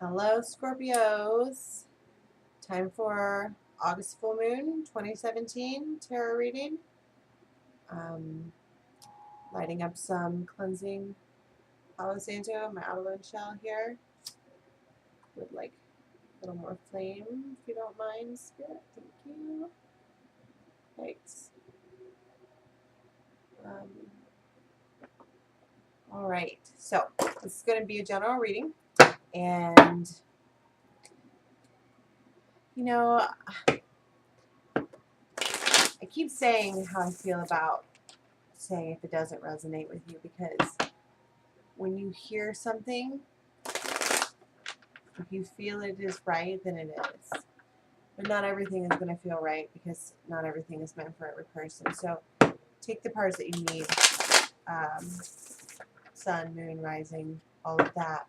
Hello, Scorpios. Time for August full moon 2017 tarot reading. Um, Lighting up some cleansing Palo Santo, my avalanche shell here. Would like a little more flame, if you don't mind, Spirit. Thank you. Thanks. All right, so this is going to be a general reading, and you know, I keep saying how I feel about saying if it doesn't resonate with you, because when you hear something, if you feel it is right, then it is. But not everything is going to feel right, because not everything is meant for every person. So take the parts that you need. Sun, moon, rising, all of that.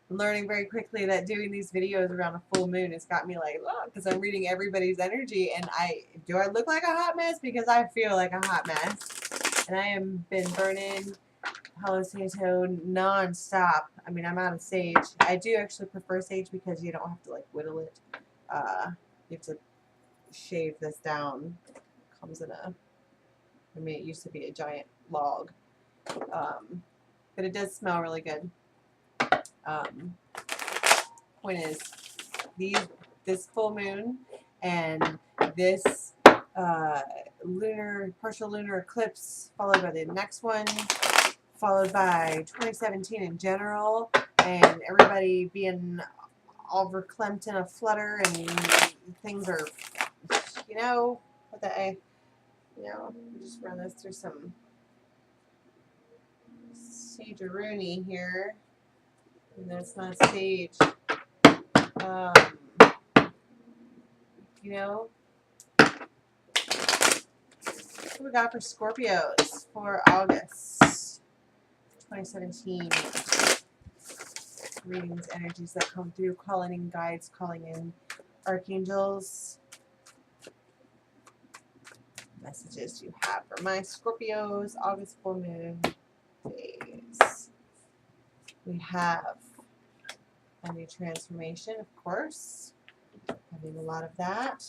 Learning very quickly that doing these videos around a full moon has got me like, oh, because I'm reading everybody's energy, and I look like a hot mess? Because I feel like a hot mess, and I have been burning Palo Santo non-stop. I mean, I'm out of sage. I do actually prefer sage because you don't have to like whittle it. You have to shave this down. It comes in a, I mean, it used to be a giant log, but it does smell really good. Point is, this full moon and this partial lunar eclipse, followed by the next one, followed by 2017 in general, and everybody being all verklempt in a flutter, and things are, what the, just run this through some sage-a-rooney here, and that's not sage. Um, what we got for Scorpios for August 2017. Readings, energies that come through, calling in guides, calling in archangels. Messages you have for my Scorpios, August full moon days. We have a new transformation, of course. Having a lot of that.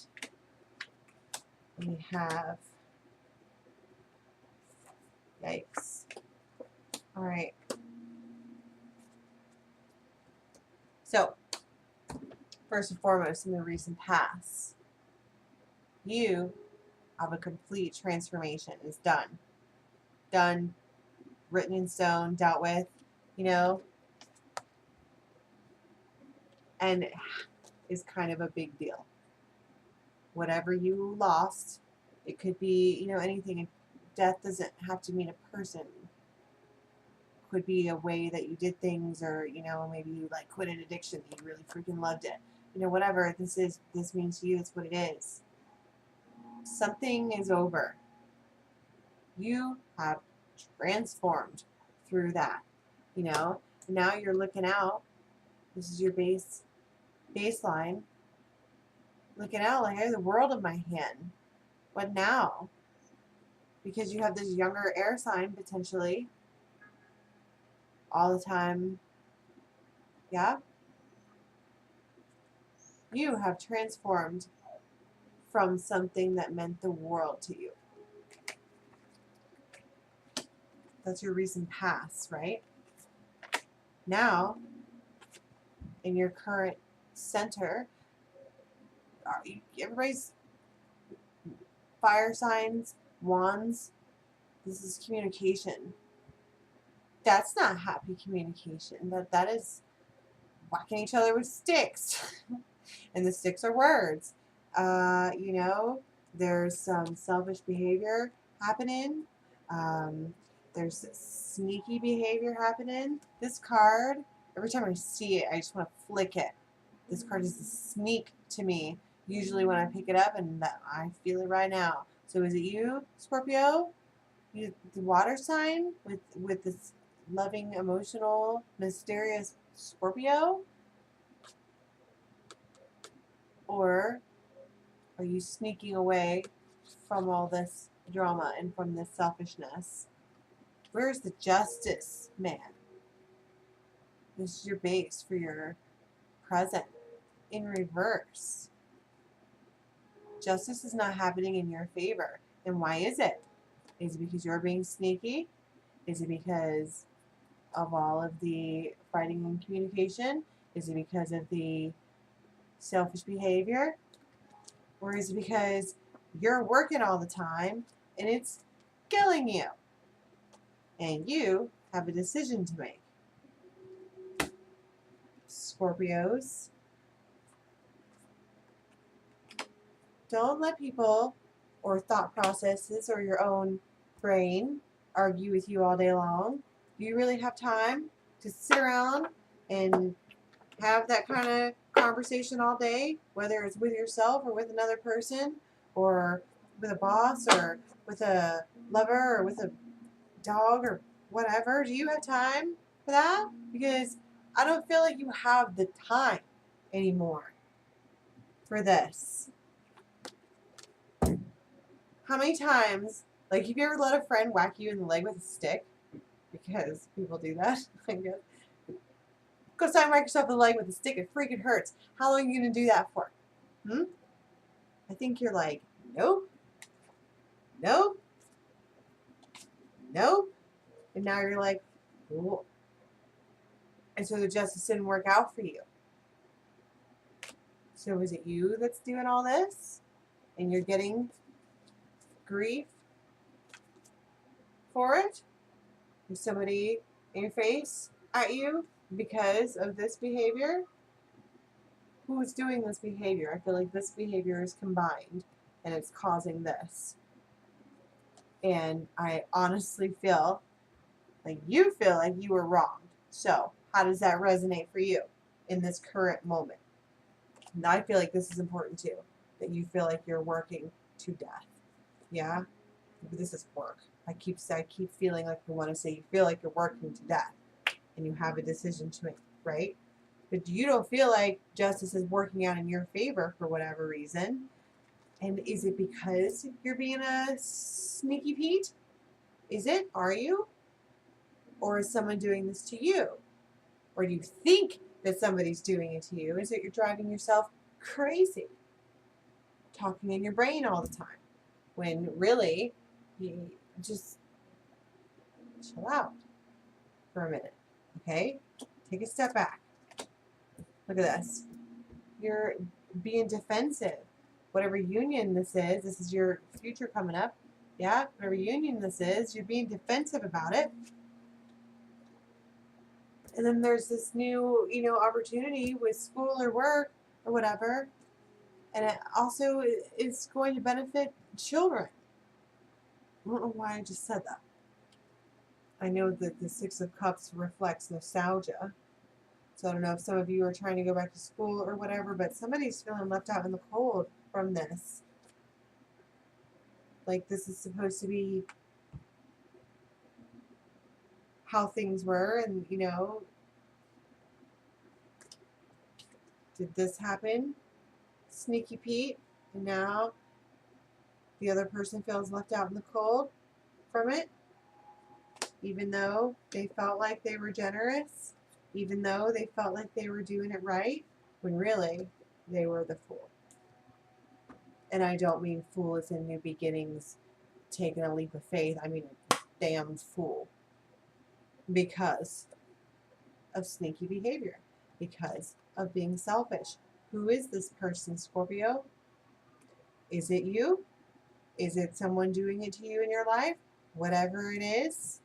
And we have, yikes. All right. So, first and foremost, in the recent past, you have a complete transformation. It's done. Done, written in stone, dealt with, and is kind of a big deal. Whatever you lost, it could be, anything. Death doesn't have to mean a person. It could be a way that you did things, or, maybe you like quit an addiction that you really freaking loved it. Whatever this means to you, it's what it is. Something is over. You have transformed through that, now you're looking out. This is your baseline. Looking out like I have the world in my hand. What now? Because you have this younger air sign potentially all the time. Yeah? You have transformed from something that meant the world to you. That's your recent past, right? Now, in your current center, everybody's fire signs, wands. This is communication. That's not happy communication. That is whacking each other with sticks. And the sticks are words. There's some selfish behavior happening. There's sneaky behavior happening. This card, every time I see it, I just want to flick it. This card is a sneak to me, usually when I pick it up, and I feel it right now. So is it you, Scorpio? You, the water sign with this loving, emotional, mysterious Scorpio? Or are you sneaking away from all this drama and from this selfishness? Where's the justice, man? This is your base for your present. In reverse, justice is not happening in your favor. And why is it? Is it because you're being sneaky? Is it because of all of the fighting and communication? Is it because of the selfish behavior? Or is it because you're working all the time and it's killing you? And you have a decision to make. Scorpios, don't let people or thought processes or your own brain argue with you all day long. Do you really have time to sit around and have that kind of conversation all day, whether it's with yourself or with another person or with a boss or with a lover or with a dog or whatever? Do you have time for that? Because I don't feel like you have the time anymore for this. How many times, like, have you ever let a friend whack you in the leg with a stick? Because people do that, I guess. Go outside and whack yourself in the leg with a stick. It freaking hurts. How long are you going to do that for? I think you're like, nope, nope, nope. And now you're like, cool. And so the justice didn't work out for you. So is it you that's doing all this? And you're getting grief for it? Is somebody in your face at you because of this behavior? Who is doing this behavior? I feel like this behavior is combined and it's causing this. And I honestly feel like you feel like you were wronged. So how does that resonate for you in this current moment? And I feel like this is important too, that you feel like you're working to death. Yeah? This is work. I keep feeling like I want to say you feel like you're working to death and you have a decision to make, right? But you don't feel like justice is working out in your favor for whatever reason. And is it because you're being a sneaky Pete? Is it? Are you? Or is someone doing this to you? Or do you think that somebody's doing it to you? Is it you're driving yourself crazy? Talking in your brain all the time. When really, you just chill out for a minute. Okay? Take a step back. Look at this. You're being defensive. Whatever union this is your future coming up. Yeah? Whatever union this is, you're being defensive about it. And then there's this new, opportunity with school or work or whatever. And it also is going to benefit children. I don't know why I just said that. I know that the Six of Cups reflects nostalgia. So I don't know if some of you are trying to go back to school or whatever, but somebody's feeling left out in the cold from this. Like this is supposed to be how things were, and did this happen? Sneaky Pete, and now the other person feels left out in the cold from it, even though they felt like they were generous, even though they felt like they were doing it right, when really they were the fool. And I don't mean fool as in new beginnings, taking a leap of faith. I mean a damn fool. Because of sneaky behavior. Because of being selfish. Who is this person, Scorpio? Is it you? Is it someone doing it to you in your life? Whatever it is,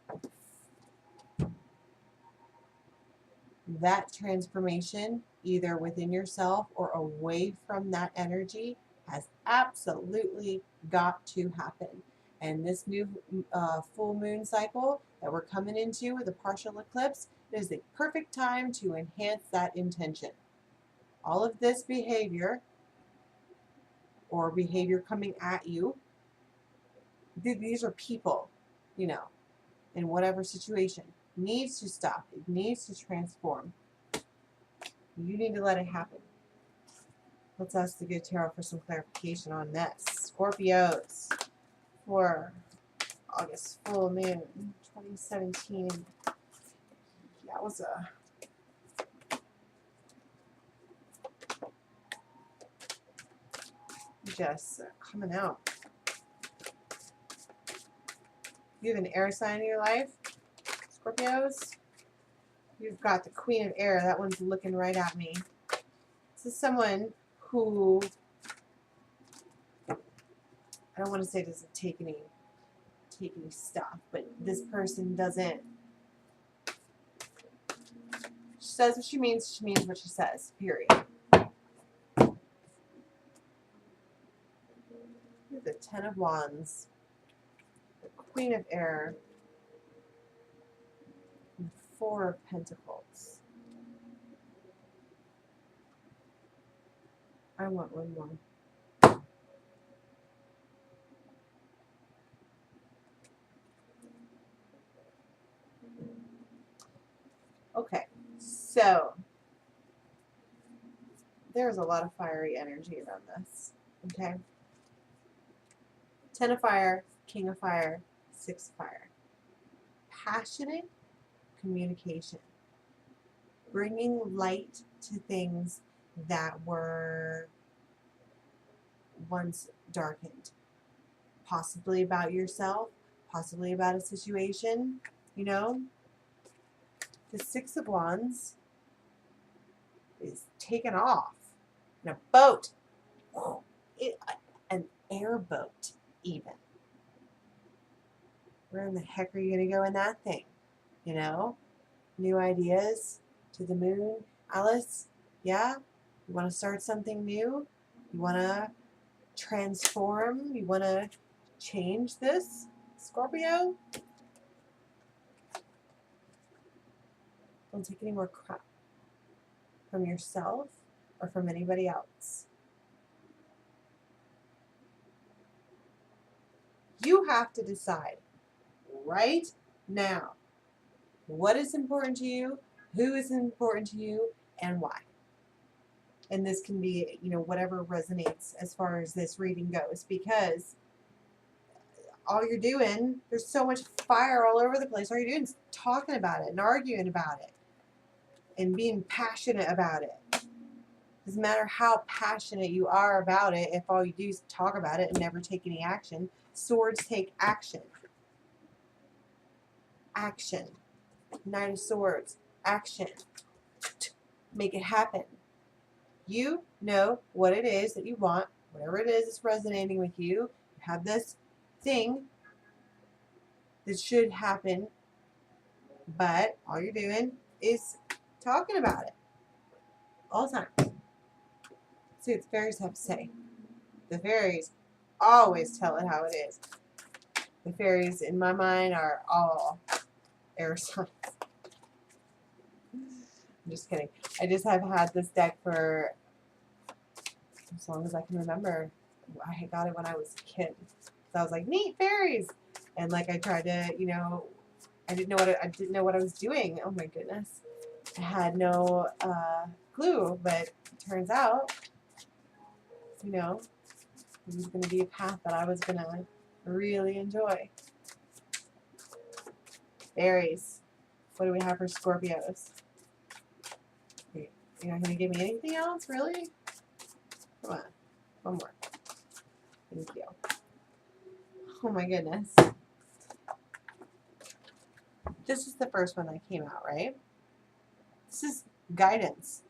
that transformation, either within yourself or away from that energy, has absolutely got to happen. And this new full moon cycle that we're coming into with a partial eclipse is the perfect time to enhance that intention. All of this behavior or behavior coming at you, these are people, in whatever situation, needs to stop. It needs to transform. You need to let it happen. Let's ask the good tarot for some clarification on this. Scorpios for August full moon 2017. That was a just coming out. You have an air sign in your life, Scorpios. You've got the Queen of Air. That one's looking right at me. This is someone who, I don't want to say doesn't take any stuff, but this person doesn't. She says what she means what she says, period. The Ten of Wands, the Queen of Air, and the Four of Pentacles. I want one more. Okay, so there's a lot of fiery energy around this. Okay. 10 of fire, King of fire, 6 of fire. Passionate communication. Bringing light to things that were once darkened. Possibly about yourself, possibly about a situation, you know. The 6 of Wands is taken off in a boat. An airboat, even. Where in the heck are you going to go in that thing? You know? New ideas to the moon. Alice, yeah? You want to start something new? You want to transform? You want to change this, Scorpio? Don't take any more crap from yourself or from anybody else. You have to decide right now what is important to you, who is important to you, and why. And this can be, you know, whatever resonates as far as this reading goes, because all you're doing, there's so much fire all over the place. All you're doing is talking about it and arguing about it and being passionate about it. Doesn't matter how passionate you are about it if all you do is talk about it and never take any action. Swords take action. Action. Knight of Swords. Action. Make it happen. You know what it is that you want. Whatever it is that's resonating with you. You have this thing that should happen, but all you're doing is talking about it all the time. See what the fairies have to say. The fairies always tell it how it is. The fairies, in my mind, are all air signs. I'm just kidding. I just have had this deck for as long as I can remember. I got it when I was a kid. So I was like, neat, fairies. And like I tried to, you know, I didn't know what I was doing. Oh my goodness. I had no clue, but it turns out, you know, it was going to be a path that I was going to really enjoy. Fairies. What do we have for Scorpios? You're not going to give me anything else, really? Come on. One more. Thank you. Oh my goodness. This is the first one that came out, right? This is guidance.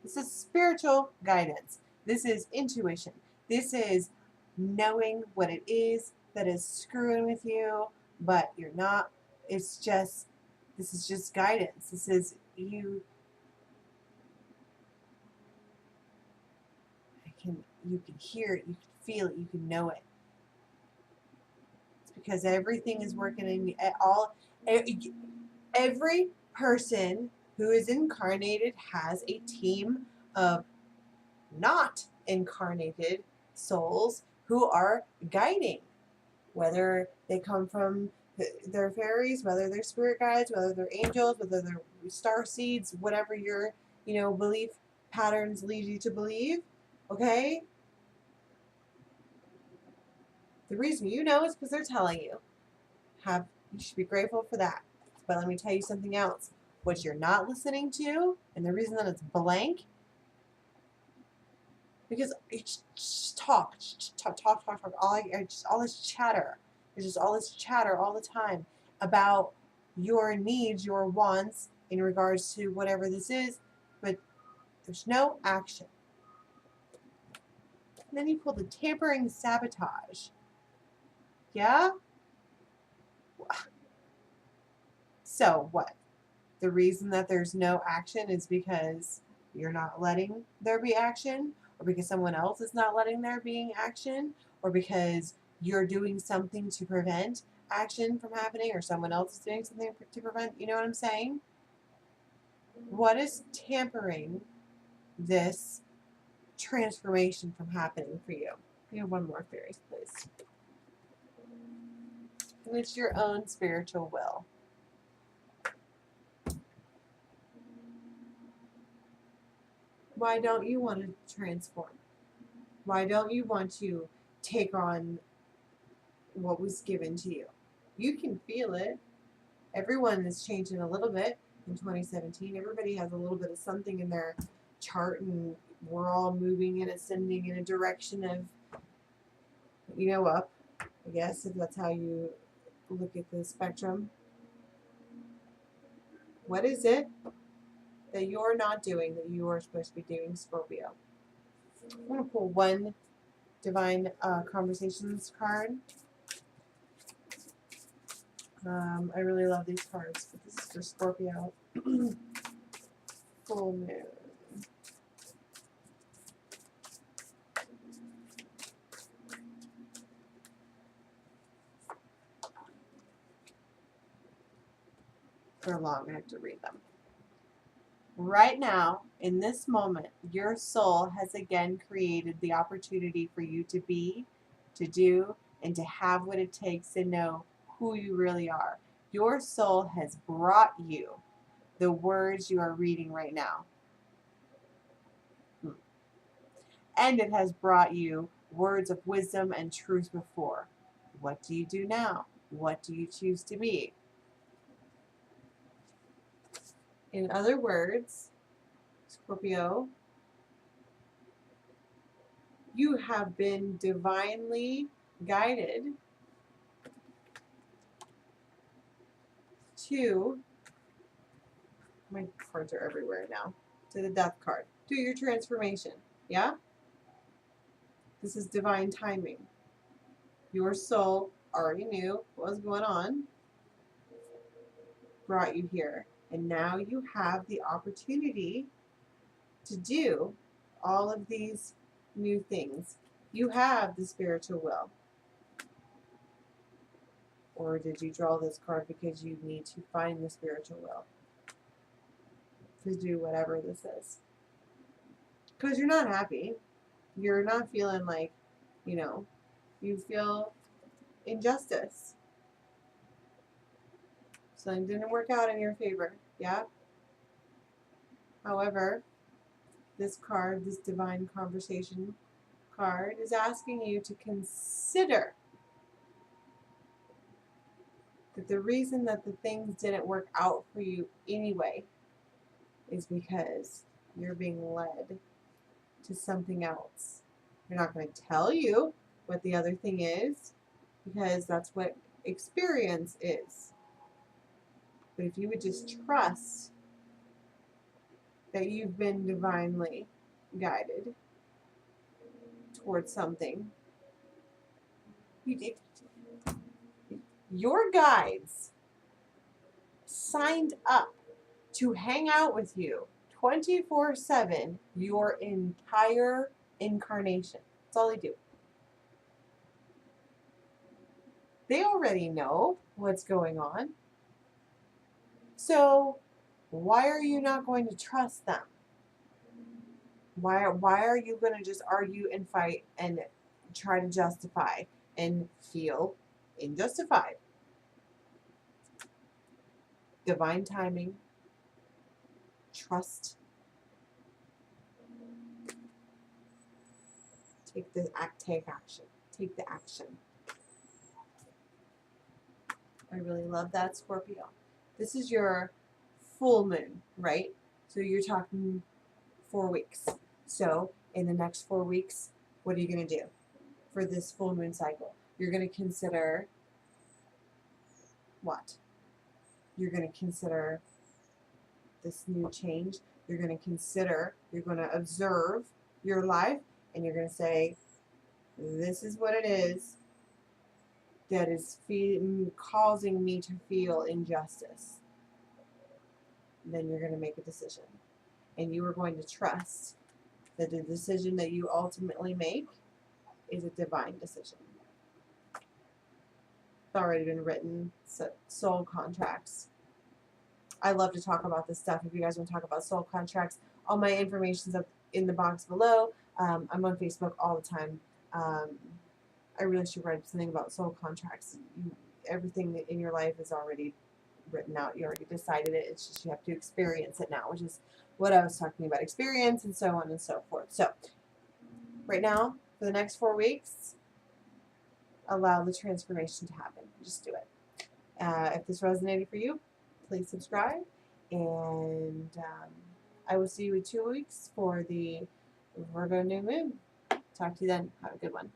This is spiritual guidance. This is intuition. This is knowing what it is that is screwing with you, but you're not. It's just, this is just guidance. This is you. You can hear it. You can feel it. You can know it. It's because everything is working in all. Every person who is incarnated has a team of not incarnated souls who are guiding, whether they come from their fairies, whether they're spirit guides, whether they're angels, whether they're star seeds, whatever your, you know, belief patterns lead you to believe. Okay? The reason you know is because they're telling you. You should be grateful for that. But let me tell you something else. What you're not listening to, and the reason that it's blank, Because it's just talk, talk. All this chatter. There's just all this chatter all the time about your needs, your wants in regards to whatever this is, but there's no action. And then you pull the tampering sabotage. Yeah? So what? The reason that there's no action is because you're not letting there be action, or because someone else is not letting there be action, or because you're doing something to prevent action from happening, or someone else is doing something to prevent, you know what I'm saying? What is tampering this transformation from happening for you? We have one more fairy, please. And it's your own spiritual will. Why don't you want to transform? Why don't you want to take on what was given to you? You can feel it. Everyone is changing a little bit in 2017. Everybody has a little bit of something in their chart, and we're all moving and ascending in a direction of, up, I guess, if that's how you look at the spectrum. What is it that you're not doing that you are supposed to be doing, Scorpio? I'm going to pull one Divine Conversations card. I really love these cards, but this is for Scorpio. Full moon. They're long, I have to read them. Right now, in this moment, your soul has again created the opportunity for you to be, to do, and to have what it takes to know who you really are. Your soul has brought you the words you are reading right now. And it has brought you words of wisdom and truth before. What do you do now? What do you choose to be? In other words, Scorpio, you have been divinely guided to, my cards are everywhere now, to the death card, to your transformation. Yeah? This is divine timing. Your soul already knew what was going on, brought you here, and now you have the opportunity to do all of these new things. You have the spiritual will. Or did you draw this card because you need to find the spiritual will to do whatever this is? Because you're not happy. You're not feeling like, you feel injustice. Something didn't work out in your favor. Yeah? However, this card, this divine conversation card, is asking you to consider that the reason that the things didn't work out for you anyway is because you're being led to something else. You're not going to tell you what the other thing is because that's what experience is. But if you would just trust that you've been divinely guided towards something, your guides signed up to hang out with you 24/7 your entire incarnation. That's all they do. They already know what's going on. So why are you not going to trust them? Why are you going to just argue and fight and try to justify and feel unjustified? Divine timing, trust. Take action. Take the action. I really love that, Scorpio. This is your full moon, right? So you're talking 4 weeks. So in the next 4 weeks, what are you going to do for this full moon cycle? You're going to consider what? You're going to consider this new change. You're going to observe your life, and you're going to say, this is what it is that is causing me to feel injustice. Then you're going to make a decision. And you are going to trust that the decision that you ultimately make is a divine decision. It's already been written. So, soul contracts. I love to talk about this stuff. If you guys want to talk about soul contracts, all my information's up in the box below. I'm on Facebook all the time. I really should write something about soul contracts. Everything in your life is already written out. You already decided it. It's just you have to experience it now, which is what I was talking about, experience and so on and so forth. So right now, for the next 4 weeks, allow the transformation to happen. Just do it. If this resonated for you, please subscribe, and I will see you in 2 weeks for the Virgo new moon. Talk to you then. Have a good one.